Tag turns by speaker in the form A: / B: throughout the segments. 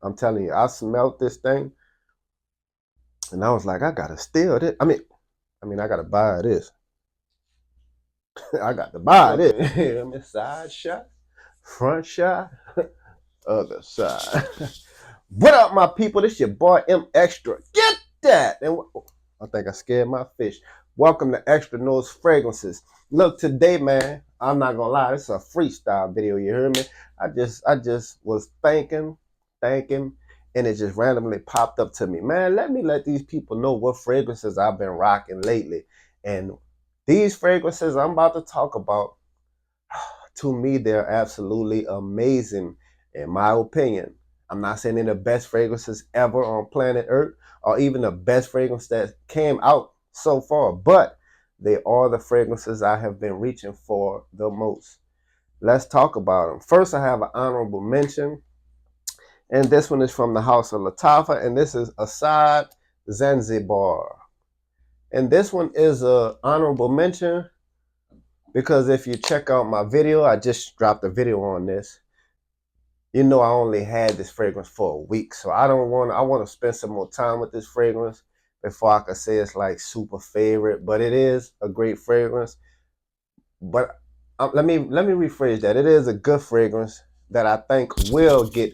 A: I'm telling you, I smelled this thing and I was like, I gotta steal it. I gotta buy this. I got to buy this. Let me side shot, front shot, other side. What up, my people? This your boy M Extra. Get that! And I think I scared my fish. Welcome to Extra Nose Fragrances. Look, today, man, I'm not gonna lie, it's a freestyle video. You heard me? I just was thinking, and it just randomly popped up to me. Man, let these people know what fragrances I've been rocking lately. And these fragrances I'm about to talk about, to me, they're absolutely amazing, in my opinion. I'm not saying they're the best fragrances ever on planet Earth or even the best fragrance that came out so far, but they are the fragrances I have been reaching for the most. Let's talk about them. First, I have an honorable mention, and this one is from the House of Lattafa, and this is Assad Zanzibar. And this one is a honorable mention because if you check out my video, I just dropped a video on this. You know, I only had this fragrance for a week, so I want to spend some more time with this fragrance before I can say it's like super favorite, but it is a great fragrance. But let me rephrase that. It is a good fragrance that I think will be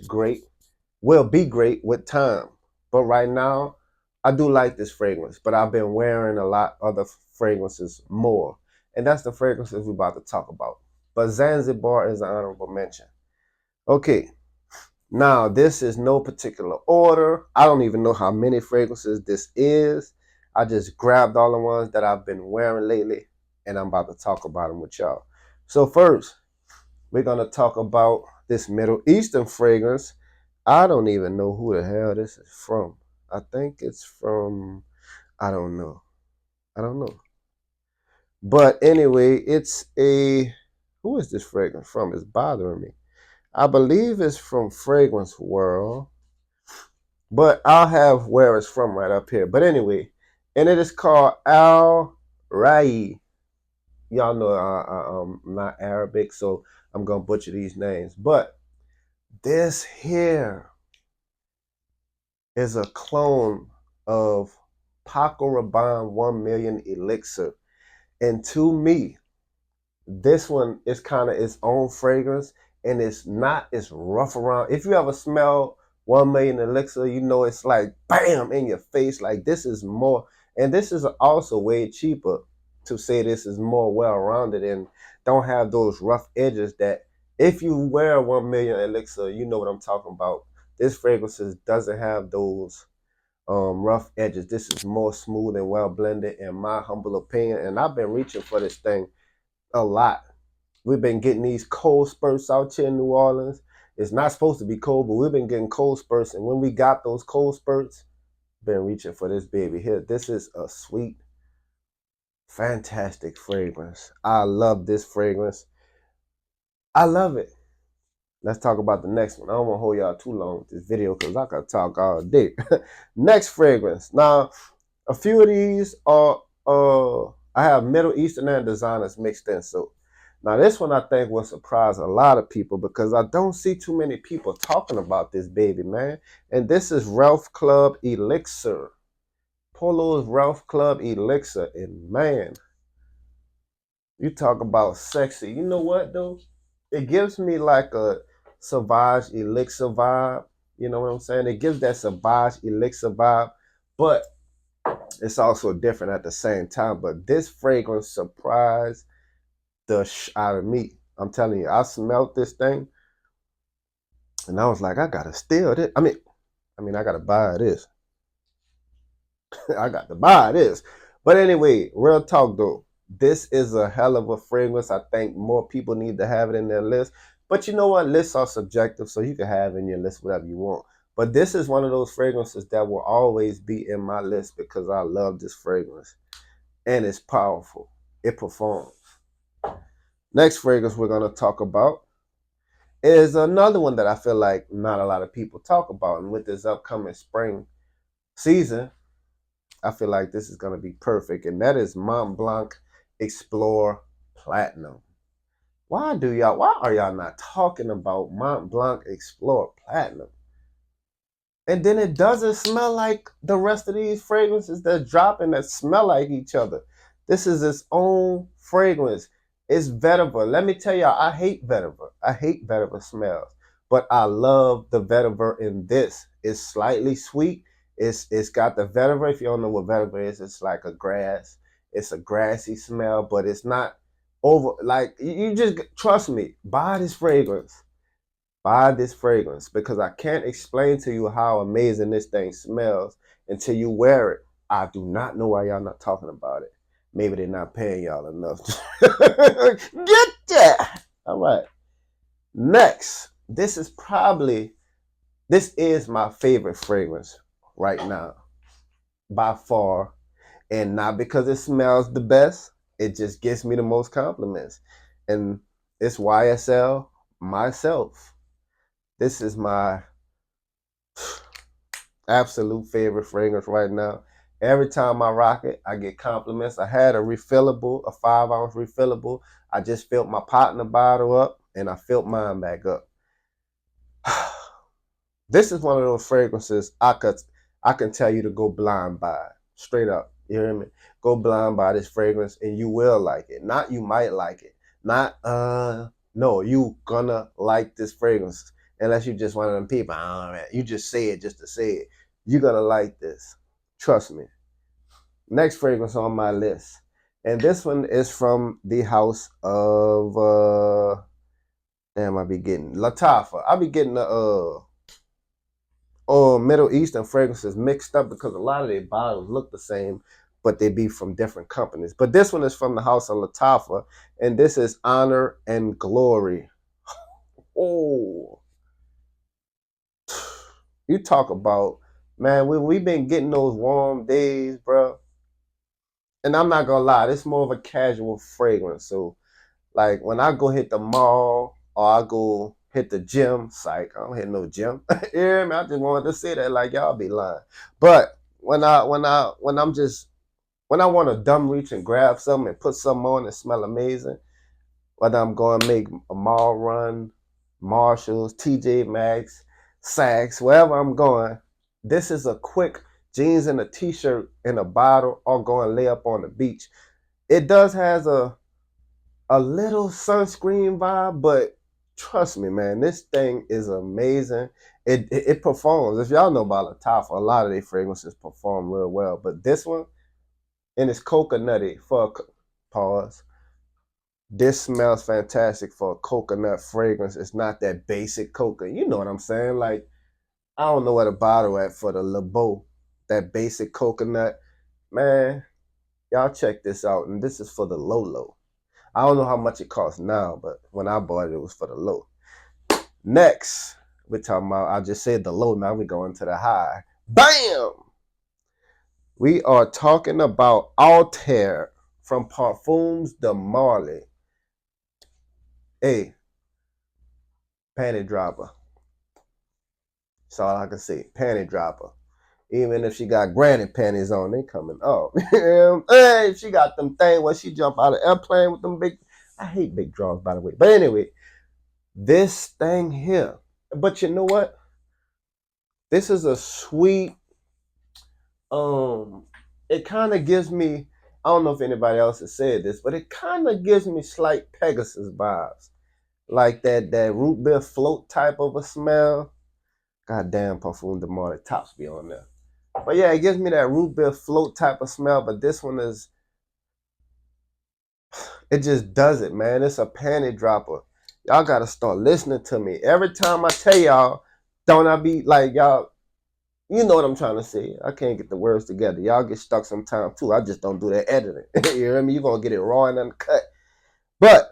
A: great with time. But right now, I do like this fragrance, but I've been wearing a lot other fragrances more. And that's the fragrances we're about to talk about. But Zanzibar is an honorable mention. Okay, now this is no particular order. I don't even know how many fragrances this is. I just grabbed all the ones that I've been wearing lately, and I'm about to talk about them with y'all. So first, we're going to talk about this Middle Eastern fragrance. I don't even know who the hell this is from. I think it's from, I don't know. I don't know. But anyway, who is this fragrance from? It's bothering me. I believe it's from Fragrance World, but I'll have where it's from right up here. But anyway, and it is called Al Rai. Y'all know I'm not Arabic, so I'm going to butcher these names. But this here is a clone of Paco Rabanne 1 Million Elixir. And to me, this one is kind of its own fragrance, and it's rough around. If you ever smell 1 Million Elixir, you know it's like bam in your face. Like this is more, and this is also way cheaper to say this is more well-rounded and don't have those rough edges that if you wear 1 Million Elixir, you know what I'm talking about. This fragrance doesn't have those rough edges. This is more smooth and well blended in my humble opinion, and I've been reaching for this thing a lot. We've been getting these cold spurts out here in New Orleans. It's not supposed to be cold, but we've been getting cold spurts. And when we got those cold spurts, been reaching for this baby here. This is a sweet, fantastic fragrance. I love this fragrance. I love it. Let's talk about the next one. I don't want to hold y'all too long with this video because I could talk all day. Next fragrance. Now, a few of these are, I have Middle Eastern and designers mixed in. So now this one I think will surprise a lot of people because I don't see too many people talking about this baby, man. And this is Ralph Club Elixir. Polo's Ralph Club Elixir. And man, you talk about sexy. You know what though? It gives me like a Sauvage Elixir vibe. You know what I'm saying? It gives that Sauvage Elixir vibe, but it's also different at the same time. But this fragrance surprised the out of me. I'm telling you, I smelled this thing and I was like, I gotta steal it. I gotta buy this. I got to buy this. But anyway, real talk though. This is a hell of a fragrance. I think more people need to have it in their list. But you know what? Lists are subjective, so you can have in your list whatever you want. But this is one of those fragrances that will always be in my list because I love this fragrance. And it's powerful. It performs. Next fragrance we're going to talk about is another one that I feel like not a lot of people talk about. And with this upcoming spring season, I feel like this is going to be perfect. And that is Mont Blanc Explore Platinum. Why are y'all not talking about Mont Blanc Explore Platinum? And then it doesn't smell like the rest of these fragrances that dropping that smell like each other. This is its own fragrance. It's vetiver. Let me tell y'all, I hate vetiver. I hate vetiver smells. But I love the vetiver in this. It's slightly sweet. It's got the vetiver. If you don't know what vetiver is, it's like a grass. It's a grassy smell, but it's not over like you just trust me, buy this fragrance. Buy this fragrance because I can't explain to you how amazing this thing smells until you wear it. I do not know why y'all not talking about it. Maybe they're not paying y'all enough. Get that. All right. Next, this is my favorite fragrance right now by far, and not because it smells the best. It just gives me the most compliments, and it's YSL myself. This is my absolute favorite fragrance right now. Every time I rock it, I get compliments. I had a refillable, a 5-ounce refillable. I just filled my partner bottle up and I filled mine back up. This is one of those fragrances I can tell you to go blind by. Straight up. You hear me? Go blind by this fragrance and you will like it. Not you might like it. Not no, you gonna like this fragrance. Unless you just one of them people, you just say it just to say it. You're gonna like this. Trust me. Next fragrance on my list. And this one is from the house of damn, I be getting Lattafa. I be getting the Middle Eastern fragrances mixed up because a lot of their bottles look the same, but they be from different companies. But this one is from the house of Lattafa, and this is Honor and Glory. Oh, you talk about, man, we've been getting those warm days, bro. And I'm not gonna lie, it's more of a casual fragrance. So, like when I go hit the mall or I go hit the gym, psych, I don't hit no gym. Yeah, man, I just wanted to say that, like y'all be lying. But when I want to dumb reach and grab something and put something on and smell amazing, whether I'm going to make a mall run, Marshalls, TJ Maxx, Saks, wherever I'm going, this is a quick jeans and a t-shirt in a bottle or go and lay up on the beach. It does has a little sunscreen vibe, but trust me, man, this thing is amazing. It performs. If y'all know about Lattafa, a lot of their fragrances perform real well, but this one, and it's coconutty for pause. This smells fantastic for a coconut fragrance. It's not that basic coconut. You know what I'm saying? Like, I don't know what a bottle at for the LeBeau. That basic coconut. Man, y'all check this out. And this is for the low. I don't know how much it costs now, but when I bought it, it was for the low. Next, we're talking about, I just said the low, now we're going to the high. Bam! We are talking about Altair from Parfums de Marly. Hey, panty dropper. That's all I can say. Panty dropper. Even if she got granny panties on, they coming up. Hey, she got them thing where she jump out of airplane with them big. I hate big drawers, by the way. But anyway, this thing here. But you know what? This is a sweet. It kind of gives me. I don't know if anybody else has said this, but it kind of gives me slight Pegasus vibes, like that root beer float type of a smell. Goddamn, Parfum de Marly tops be on there. But yeah, it gives me that root beer float type of smell. But this one is, it just does it, man. It's a panty dropper. Y'all gotta start listening to me. Every time I tell y'all, don't I be like y'all, you know what I'm trying to say. I can't get the words together. Y'all get stuck sometimes too. I just don't do that editing. You hear me? You're gonna get it raw and uncut. But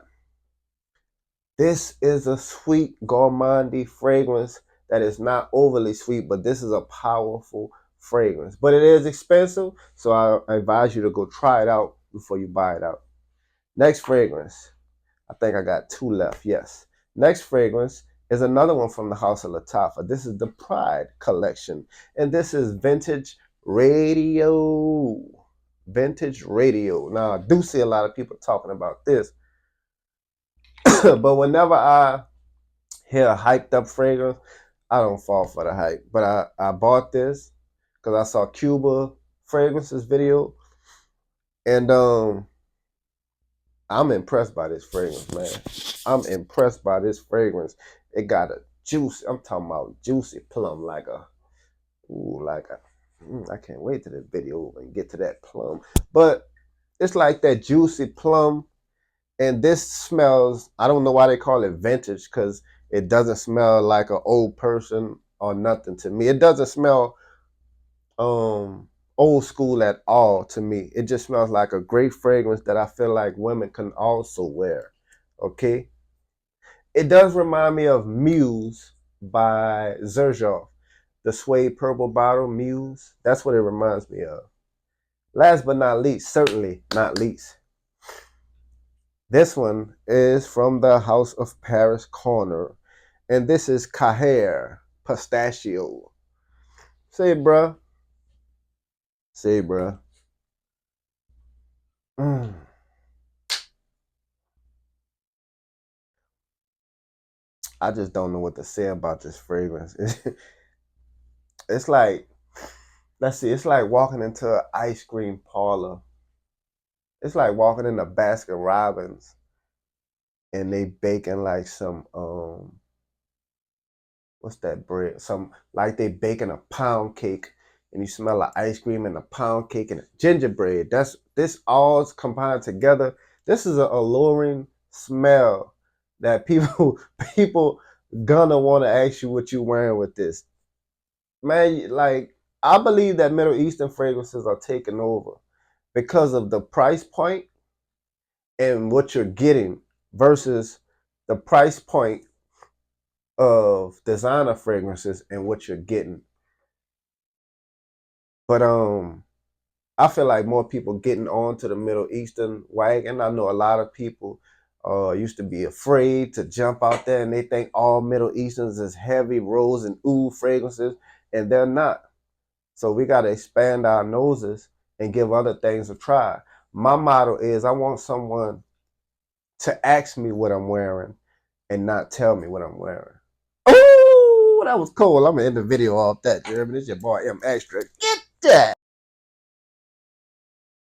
A: this is a sweet gourmandy fragrance that is not overly sweet, but this is a powerful fragrance. But it is expensive, so I advise you to go try it out before you buy it out. Next fragrance. I think I got 2 left, yes. Next fragrance is another one from the house of Lattafa. This is the Pride collection, and this is Vintage Radio. Vintage Radio. Now, I do see a lot of people talking about this, but whenever I hear a hyped up fragrance, I don't fall for the hype. But I bought this because I saw Cuba Fragrances video, and I'm impressed by this fragrance, man. I'm impressed by this fragrance. It got a juice. I'm talking about juicy plum, like a, ooh, like a. I can't wait to the video and get to that plum. But it's like that juicy plum, and this smells. I don't know why they call it vintage, because it doesn't smell like an old person or nothing to me. It doesn't smell old school at all to me. It just smells like a great fragrance that I feel like women can also wear. Okay, it does remind me of Muse by Xerjoff, the suede purple bottle Muse. That's what it reminds me of. Last but not least, certainly not least, this one is from the House of Paris Corner, and this is Caher Pistachio. Say, bruh. Say, bruh. Mm. I just don't know what to say about this fragrance. It's like, let's see, it's like walking into an ice cream parlor. It's like walking into Baskin Robbins and they baking like some what's that bread? Some, like they baking a pound cake, and you smell like ice cream and a pound cake and a gingerbread. That's this all combined together. This is an alluring smell that people people gonna want to ask you what you wearing with this. Man, like, I believe that Middle Eastern fragrances are taking over because of the price point and what you're getting versus the price point of designer fragrances and what you're getting. But I feel like more people getting on to the Middle Eastern wagon. I know a lot of people used to be afraid to jump out there, and they think all Middle Easterns is heavy rose and oud fragrances, and they're not. So we got to expand our noses and give other things a try. My motto is I want someone to ask me what I'm wearing and not tell me what I'm wearing. Oh, that was cool. I'm going to end the video off that, Jeremy. This is your boy M Extra. Get that.